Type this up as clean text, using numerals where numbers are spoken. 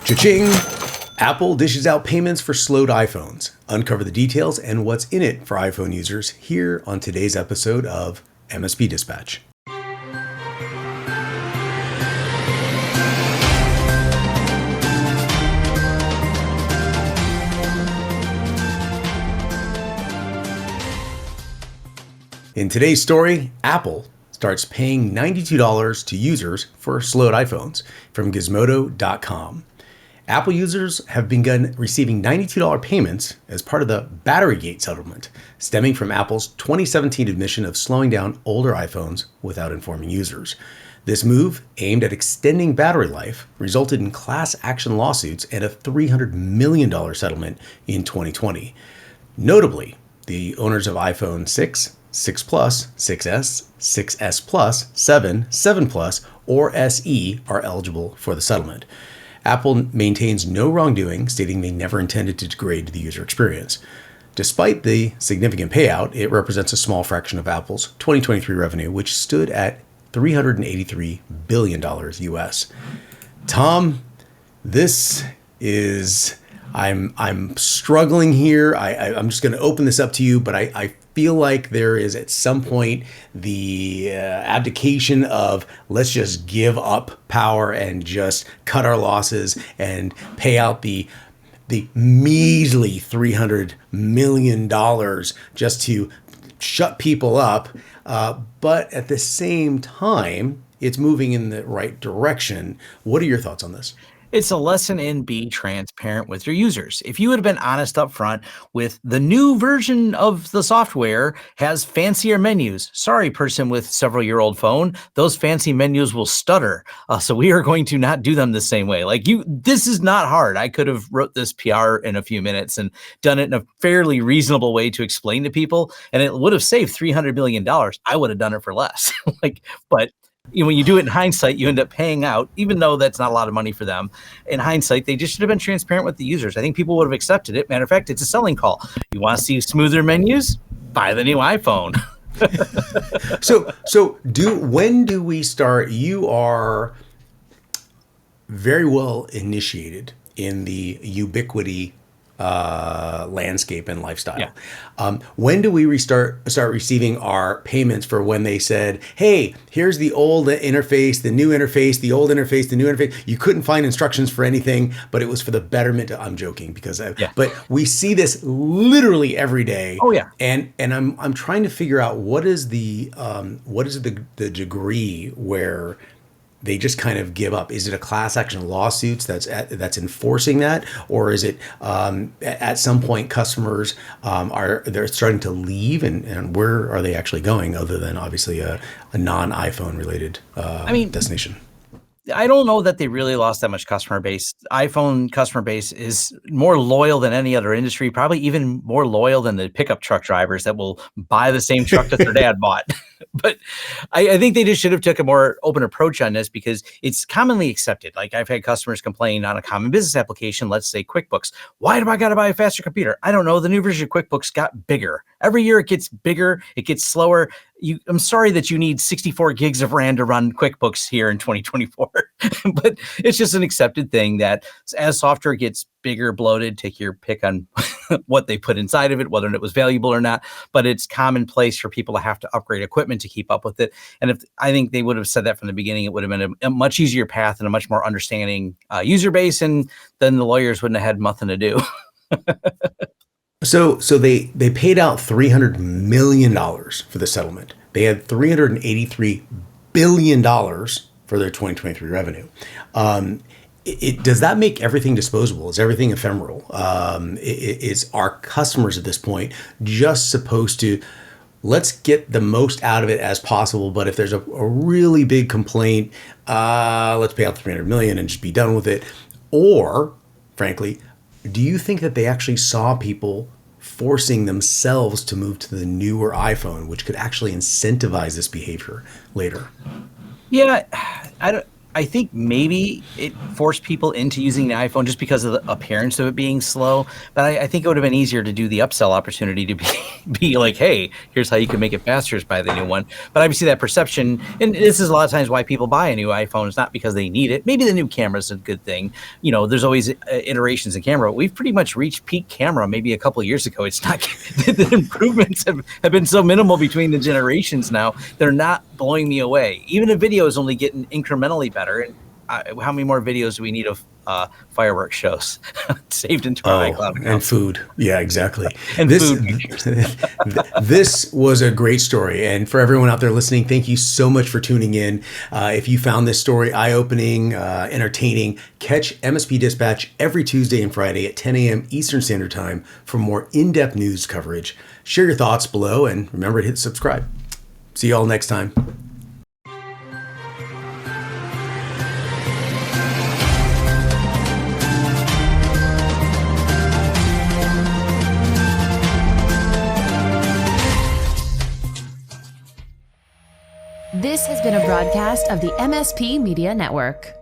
Cha-ching! Apple dishes out payments for slowed iPhones. Uncover the details and what's in it for iPhone users here on today's episode of MSP Dispatch. In today's story, Apple starts paying $92 to users for slowed iPhones from Gizmodo.com. Apple users have begun receiving $92 payments as part of the Batterygate settlement, stemming from Apple's 2017 admission of slowing down older iPhones without informing users. This move, aimed at extending battery life, resulted in class action lawsuits and a $300 million settlement in 2020. Notably, the owners of iPhone 6, 6 Plus, 6S, 6S Plus, 7, 7 Plus, or SE are eligible for the settlement. Apple maintains no wrongdoing, stating they never intended to degrade the user experience. Despite the significant payout, it represents a small fraction of Apple's 2023 revenue, which stood at $383 billion US. Tom, this is... I'm struggling here. I'm just going to open this up to you, but I feel like there is at some point the abdication of let's just give up power and just cut our losses and pay out the measly $300 million just to shut people up. But at the same time, it's moving in the right direction. What are your thoughts on this? It's a lesson in being transparent with your users. If you would have been honest up front with the new version of the software has fancier menus. Sorry, person with several-year-old phone, those fancy menus will stutter. So we are going to not do them the same way. This is not hard. I could have wrote this PR in a few minutes and done it in a fairly reasonable way to explain to people, and it would have saved $300 million. I would have done it for less. But when you do it in hindsight, you end up paying out, even though that's not a lot of money for them. In hindsight, they just should have been transparent with the users. I think people would have accepted it. Matter of fact, it's a selling call. You want to see smoother menus? Buy the new iPhone. When do we start? You are very well initiated in the ubiquity landscape and lifestyle. Yeah. When do we start receiving our payments for when they said, hey, here's the old interface, the new interface, the old interface, the new interface. You couldn't find instructions for anything, but it was for the betterment. I'm joking but we see this literally every day. Oh yeah. And I'm trying to figure out what is the degree where they just kind of give up. Is it a class action lawsuits that's enforcing that, or is it at some point customers they're starting to leave, and where are they actually going other than obviously a non-iPhone related destination? I don't know that they really lost that much customer base. iPhone customer base is more loyal than any other industry, probably even more loyal than the pickup truck drivers that will buy the same truck that their dad bought. But I think they just should have took a more open approach on this because it's commonly accepted. Like I've had customers complain on a common business application, let's say QuickBooks. Why do I got to buy a faster computer? I don't know. The new version of QuickBooks got bigger. Every year it gets bigger. It gets slower. I'm sorry that you need 64 gigs of RAM to run QuickBooks here in 2024, but it's just an accepted thing that as software gets bigger, bloated, take your pick on what they put inside of it, whether it was valuable or not, but it's commonplace for people to have to upgrade equipment to keep up with it. And if I think they would have said that from the beginning, it would have been a much easier path and a much more understanding user base, and then the lawyers wouldn't have had nothing to do. So they paid out $300 million for the settlement. They had $383 billion for their 2023 revenue. Does that make everything disposable? Is everything ephemeral? Is our customers at this point just supposed to, let's get the most out of it as possible, but if there's a really big complaint, let's pay out the $300 million and just be done with it? Or, frankly, do you think that they actually saw people forcing themselves to move to the newer iPhone, which could actually incentivize this behavior later? Yeah, I I think maybe it forced people into using the iPhone just because of the appearance of it being slow. But I think it would have been easier to do the upsell opportunity to be like, hey, here's how you can make it faster, is buy the new one. But obviously that perception, and this is a lot of times why people buy a new iPhone, is not because they need it. Maybe the new camera is a good thing. There's always iterations in camera. We've pretty much reached peak camera maybe a couple of years ago. It's not, the improvements have been so minimal between the generations now. They're not blowing me away. Even the video is only getting incrementally better. And how many more videos do we need of fireworks shows saved into our iCloud account? And food. Yeah, exactly. And food. This was a great story. And for everyone out there listening, thank you so much for tuning in. If you found this story eye-opening, entertaining, catch MSP Dispatch every Tuesday and Friday at 10 a.m. Eastern Standard Time for more in-depth news coverage. Share your thoughts below and remember to hit subscribe. See you all next time. This has been a broadcast of the MSP Media Network.